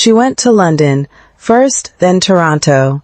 She went to London, first, then Toronto,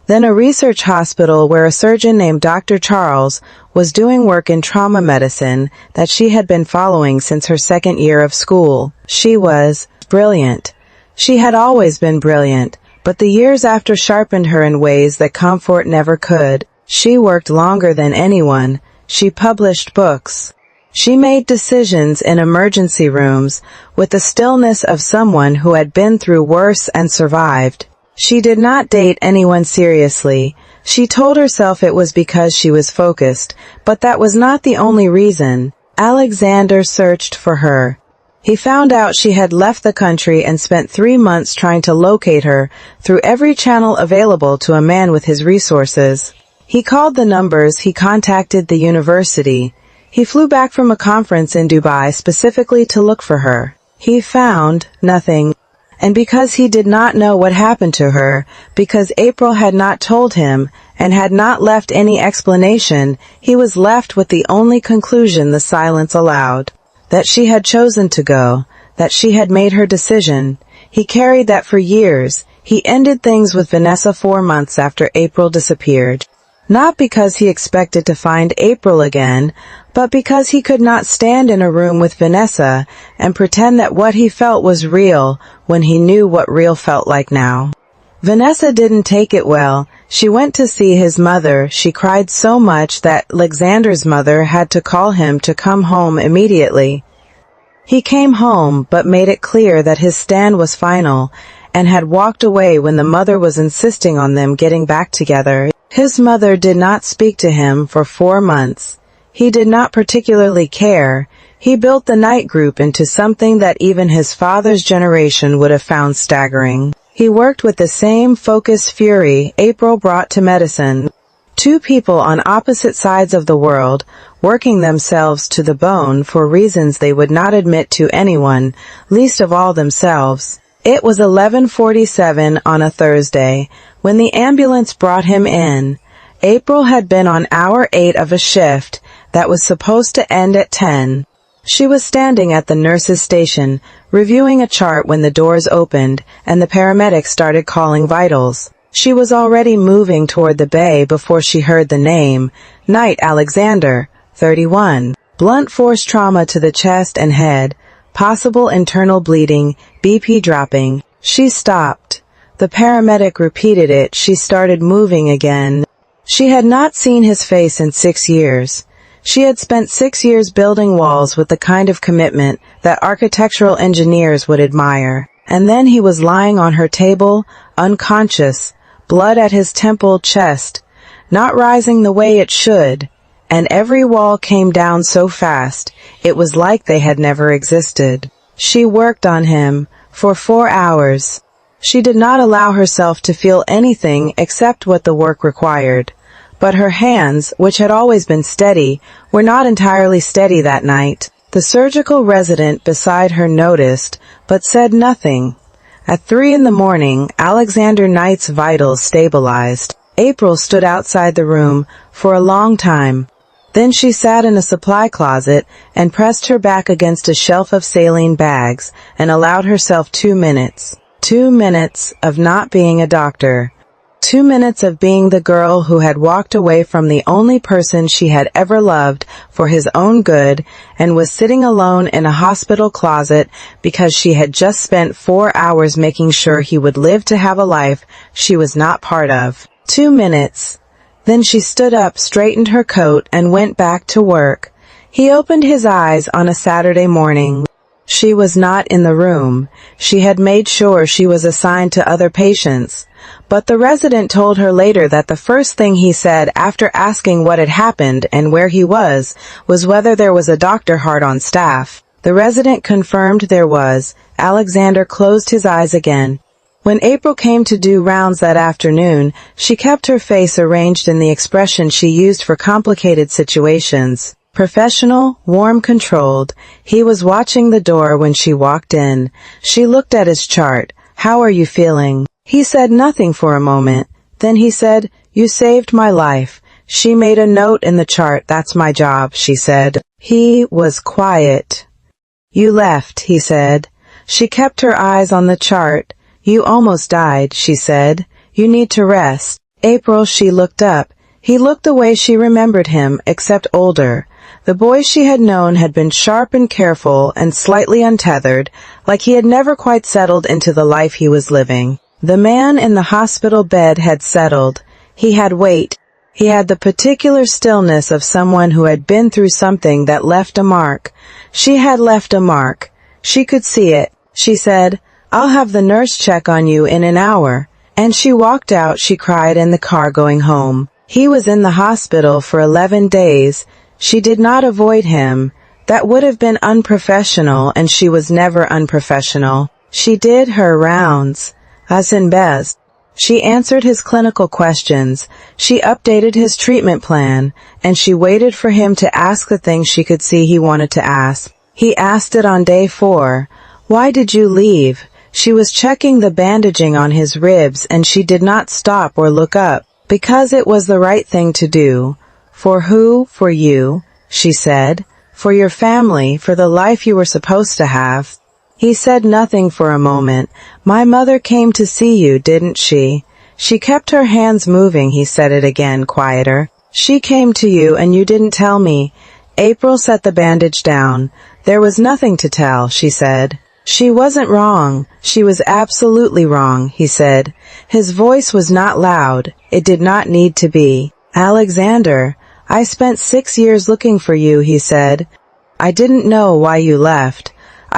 then a research hospital where a surgeon named Dr. Charles was doing work in trauma medicine that she had been following since her second year of school. She was brilliant. She had always been brilliant, but the years after sharpened her in ways that comfort never could. She worked longer than anyone. She published books. She made decisions in emergency rooms with the stillness of someone who had been through worse and survived. She did not date anyone seriously. She told herself it was because she was focused, but that was not the only reason. Alexander searched for her. He found out she had left the country and spent 3 months trying to locate her through every channel available to a man with his resources. He called the numbers, he contacted the university. He flew back from a conference in Dubai specifically to look for her. He found nothing. And because he did not know what happened to her, because April had not told him and had not left any explanation, he was left with the only conclusion the silence allowed. That she had chosen to go, that she had made her decision. He carried that for years. He ended things with Vanessa 4 months after April disappeared. Not because he expected to find April again, but because he could not stand in a room with Vanessa and pretend that what he felt was real when he knew what real felt like now. Vanessa didn't take it well. She went to see his mother. She cried so much that Alexander's mother had to call him to come home immediately. He came home but made it clear that his stand was final and had walked away when the mother was insisting on them getting back together. His mother did not speak to him for 4 months. He did not particularly care. He built the night group into something that even his father's generation would have found staggering. He worked with the same focused fury April brought to medicine. 2 people on opposite sides of the world, working themselves to the bone for reasons they would not admit to anyone, least of all themselves. It was 11:47 on a Thursday when the ambulance brought him in. April had been on hour 8 of a shift that was supposed to end at 10. She was standing at the nurse's station, reviewing a chart when the doors opened and the paramedics started calling vitals. She was already moving toward the bay before she heard the name, Knight Alexander, 31. Blunt force trauma to the chest and head, possible internal bleeding, BP dropping. She stopped. The paramedic repeated it. She started moving again. She had not seen his face in 6 years. She had spent 6 years building walls with the kind of commitment that architectural engineers would admire. And then he was lying on her table, unconscious, blood at his temple, chest, not rising the way it should. And every wall came down so fast, it was like they had never existed. She worked on him for 4 hours. She did not allow herself to feel anything except what the work required. But her hands, which had always been steady, were not entirely steady that night. The surgical resident beside her noticed, but said nothing. At 3 in the morning, Alexander Knight's vitals stabilized. April stood outside the room for a long time. Then she sat in a supply closet and pressed her back against a shelf of saline bags and allowed herself 2 minutes. 2 minutes of not being a doctor. 2 minutes of being the girl who had walked away from the only person she had ever loved for his own good and was sitting alone in a hospital closet because she had just spent 4 hours making sure he would live to have a life she was not part of. 2 minutes. Then she stood up, straightened her coat, and went back to work. He opened his eyes on a Saturday morning. She was not in the room. She had made sure she was assigned to other patients. But the resident told her later that the first thing he said after asking what had happened and where he was whether there was a doctor hard on staff. The resident confirmed there was. Alexander closed his eyes again. When April came to do rounds that afternoon, she kept her face arranged in the expression she used for complicated situations. Professional, warm, controlled. He was watching the door when she walked in. She looked at his chart. "How are you feeling?" He said nothing for a moment. Then he said, "You saved my life." She made a note in the chart. "That's my job," she said. He was quiet. "You left," he said. She kept her eyes on the chart. You almost died, she said. You need to rest. April, she looked up. He looked the way she remembered him, except older. The boy she had known had been sharp and careful and slightly untethered, like he had never quite settled into the life he was living. The man in the hospital bed had settled. He had weight. He had the particular stillness of someone who had been through something that left a mark. She had left a mark. She could see it. She said, "I'll have the nurse check on you in an hour." And she walked out, she cried, in the car going home. He was in the hospital for 11 days. She did not avoid him. That would have been unprofessional, and she was never unprofessional. She did her rounds. As in best. She answered his clinical questions. She updated his treatment plan, and she waited for him to ask the thing she could see he wanted to ask. He asked it on day 4. "Why did you leave?" She was checking the bandaging on his ribs, and she did not stop or look up. "Because it was the right thing to do." "For who?" "For you," she said. "For your family, for the life you were supposed to have." He said nothing for a moment. "My mother came to see you, didn't she?" "She kept her hands moving," he said it again, quieter. "She came to you and you didn't tell me." April set the bandage down. "There was nothing to tell," she said. "She wasn't wrong. She was absolutely wrong," he said. His voice was not loud. It did not need to be. "Alexander, I spent 6 years looking for you," he said. "I didn't know why you left.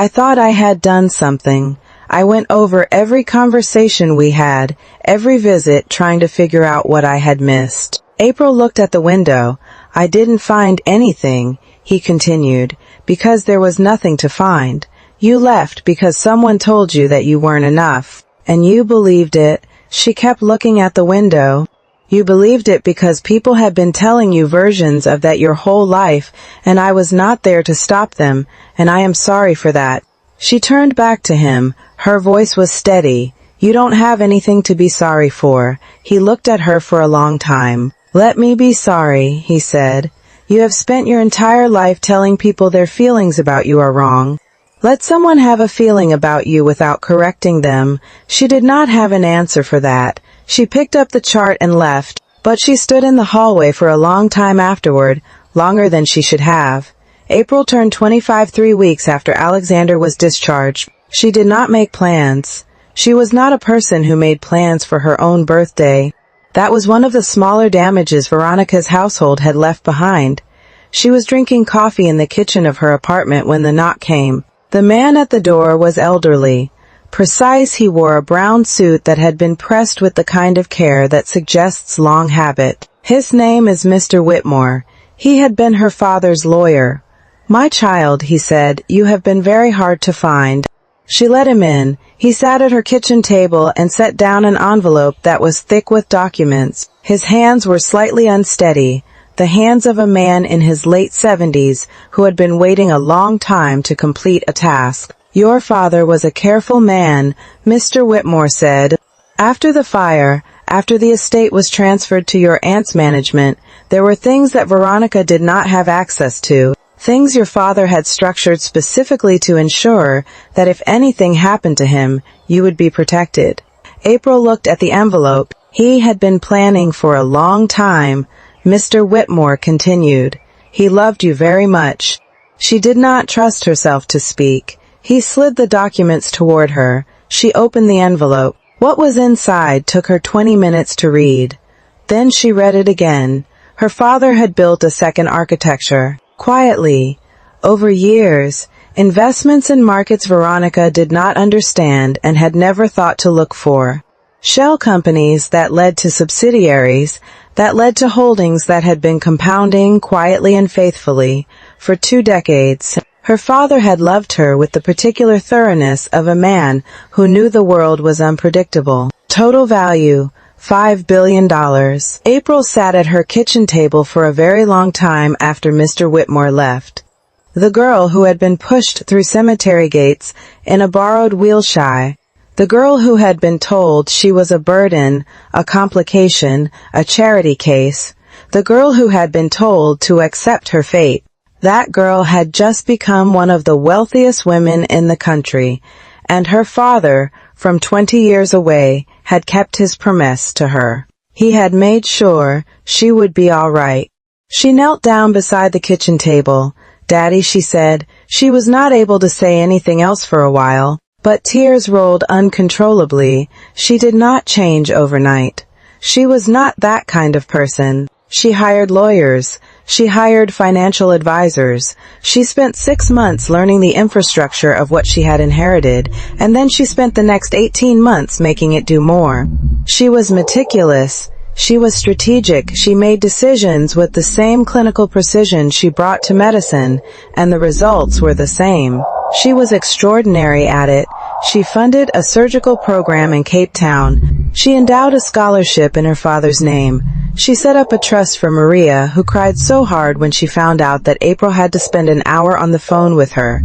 I thought I had done something. I went over every conversation we had, every visit, trying to figure out what I had missed." April looked at the window. "I didn't find anything," he continued, "because there was nothing to find. You left because someone told you that you weren't enough. And you believed it." She kept looking at the window. "You believed it because people had been telling you versions of that your whole life, and I was not there to stop them, and I am sorry for that." She turned back to him. Her voice was steady. "You don't have anything to be sorry for." He looked at her for a long time. "Let me be sorry," he said. "You have spent your entire life telling people their feelings about you are wrong. Let someone have a feeling about you without correcting them." She did not have an answer for that. She picked up the chart and left, but she stood in the hallway for a long time afterward, longer than she should have. April turned 25 3 weeks after Alexander was discharged. She did not make plans. She was not a person who made plans for her own birthday. That was one of the smaller damages Veronica's household had left behind. She was drinking coffee in the kitchen of her apartment when the knock came. The man at the door was elderly. Precise, he wore a brown suit that had been pressed with the kind of care that suggests long habit. "His name is Mr. Whitmore. He had been her father's lawyer." "My child," he said, "you have been very hard to find." She let him in. He sat at her kitchen table and set down an envelope that was thick with documents. His hands were slightly unsteady, the hands of a man in his late 70s who had been waiting a long time to complete a task. "Your father was a careful man," Mr. Whitmore said. "After the fire, after the estate was transferred to your aunt's management, there were things that Veronica did not have access to, things your father had structured specifically to ensure that if anything happened to him, you would be protected." April looked at the envelope. "He had been planning for a long time," Mr. Whitmore continued. "He loved you very much." She did not trust herself to speak. He slid the documents toward her. She opened the envelope. What was inside took her 20 minutes to read. Then she read it again. Her father had built a second architecture. Quietly. Over years. Investments in markets Veronica did not understand and had never thought to look for. Shell companies that led to subsidiaries, that led to holdings that had been compounding quietly and faithfully for 2 decades. Her father had loved her with the particular thoroughness of a man who knew the world was unpredictable. Total value, $5 billion. April sat at her kitchen table for a very long time after Mr. Whitmore left. The girl who had been pushed through cemetery gates in a borrowed wheelchair. The girl who had been told she was a burden, a complication, a charity case. The girl who had been told to accept her fate. That girl had just become one of the wealthiest women in the country, and her father, from 20 years away, had kept his promise to her. He had made sure she would be all right. She knelt down beside the kitchen table. "Daddy," she said. She was not able to say anything else for a while, but tears rolled uncontrollably. She did not change overnight. She was not that kind of person. She hired lawyers. She hired financial advisors. She spent 6 months learning the infrastructure of what she had inherited, and then she spent the next 18 months making it do more. She was meticulous. She was strategic. She made decisions with the same clinical precision she brought to medicine, and the results were the same. She was extraordinary at it. She funded a surgical program in Cape Town. She endowed a scholarship in her father's name. She set up a trust for Maria, who cried so hard when she found out that April had to spend an hour on the phone with her.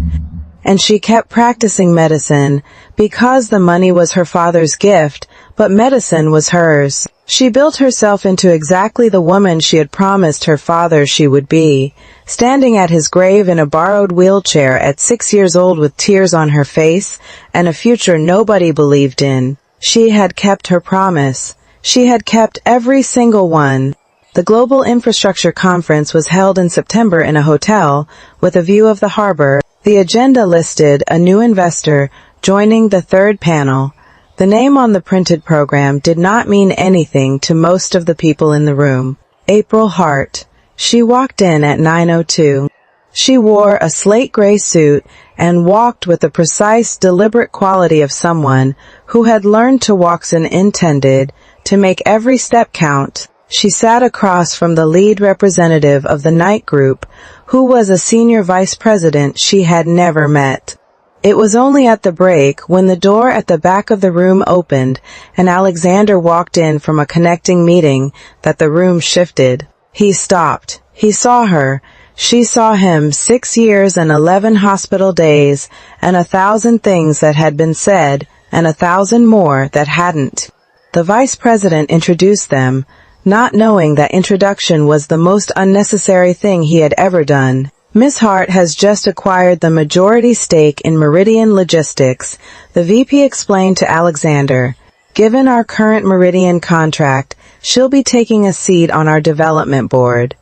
And she kept practicing medicine, because the money was her father's gift, but medicine was hers. She built herself into exactly the woman she had promised her father she would be, standing at his grave in a borrowed wheelchair at 6 years old with tears on her face and a future nobody believed in. She had kept her promise. She had kept every single one. The Global Infrastructure Conference was held in September in a hotel with a view of the harbor. The agenda listed a new investor joining the third panel. The name on the printed program did not mean anything to most of the people in the room. April Hart. She walked in at 9:02. She wore a slate gray suit and walked with the precise, deliberate quality of someone who had learned to walk as intended, to make every step count. She sat across from the lead representative of the night group, who was a senior vice president she had never met. It was only at the break, when the door at the back of the room opened and Alexander walked in from a connecting meeting, that the room shifted. He stopped. He saw her. She saw him. 6 years and 11 hospital days, and 1,000 things that had been said, and 1,000 more that hadn't. The vice president introduced them, not knowing that introduction was the most unnecessary thing he had ever done. "Miss Hart has just acquired the majority stake in Meridian Logistics," the VP explained to Alexander. "Given our current Meridian contract, she'll be taking a seat on our development board."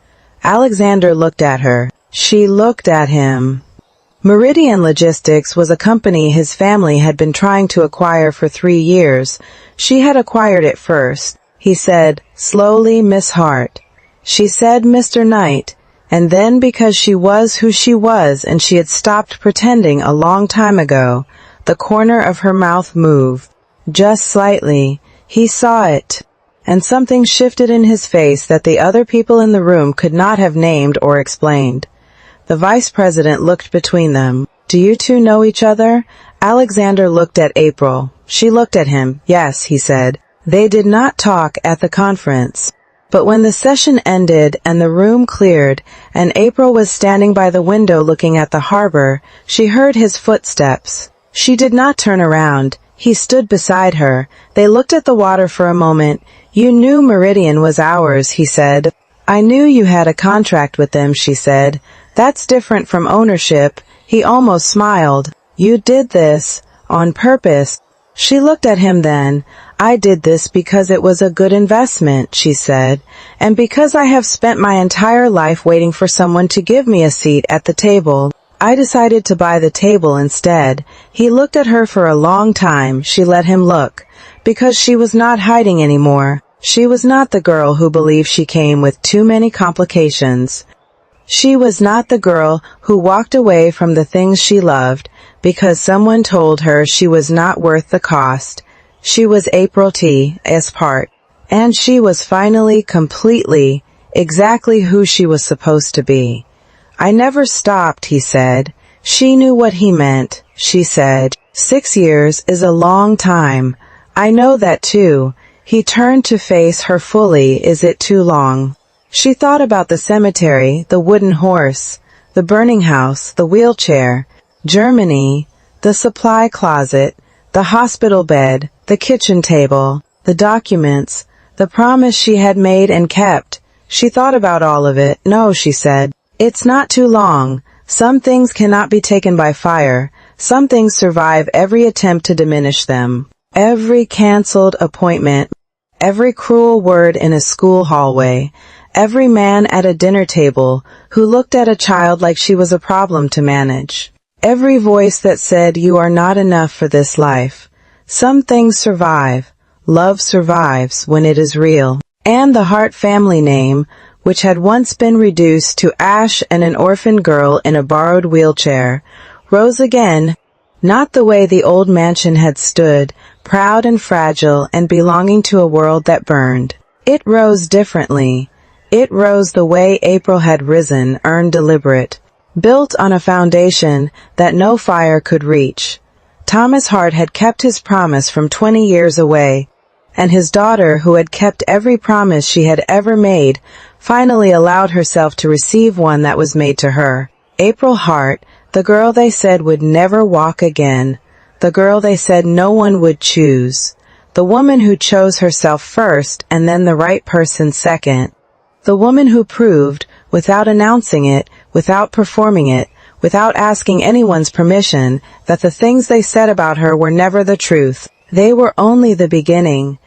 Alexander looked at her. She looked at him. Meridian Logistics was a company his family had been trying to acquire for 3 years. She had acquired it first. He said, slowly, "Miss Hart." She said, "Mr. Knight." And then, because she was who she was and she had stopped pretending a long time ago, the corner of her mouth moved. Just slightly. He saw it. And something shifted in his face that the other people in the room could not have named or explained. The vice president looked between them. "Do you two know each other?" Alexander looked at April. She looked at him. "Yes," he said. They did not talk at the conference. But when the session ended and the room cleared, and April was standing by the window looking at the harbor, she heard his footsteps. She did not turn around. He stood beside her. They looked at the water for a moment. "You knew Meridian was ours," he said. "I knew you had a contract with them," she said. "That's different from ownership." He almost smiled. "You did this on purpose." She looked at him then. "I did this because it was a good investment," she said, "and because I have spent my entire life waiting for someone to give me a seat at the table. I decided to buy the table instead." He looked at her for a long time. She let him look, because she was not hiding anymore. She was not the girl who believed she came with too many complications. She was not the girl who walked away from the things she loved because someone told her she was not worth the cost. She was April T.'s part. And she was finally, completely, exactly who she was supposed to be. "I never stopped," he said. She knew what he meant. She said, 6 years is a long time. "I know that too." He turned to face her fully. "Is it too long?" She thought about the cemetery, the wooden horse, the burning house, the wheelchair, Germany, the supply closet, the hospital bed, the kitchen table, the documents, the promise she had made and kept. She thought about all of it. "No," she said. "It's not too long. Some things cannot be taken by fire. Some things survive every attempt to diminish them." Every canceled appointment, every cruel word in a school hallway, every man at a dinner table who looked at a child like she was a problem to manage. Every voice that said, "You are not enough for this life." Some things survive. Love survives when it is real. And the Hart family name, which had once been reduced to ash and an orphan girl in a borrowed wheelchair, rose again, not the way the old mansion had stood, proud and fragile and belonging to a world that burned. It rose differently. It rose the way April had risen, earned deliberate, built on a foundation that no fire could reach. Thomas Hart had kept his promise from 20 years away, and his daughter, who had kept every promise she had ever made, finally allowed herself to receive one that was made to her. April Hart, the girl they said would never walk again, the girl they said no one would choose, the woman who chose herself first and then the right person second, the woman who proved, without announcing it, without performing it, without asking anyone's permission, that the things they said about her were never the truth. They were only the beginning.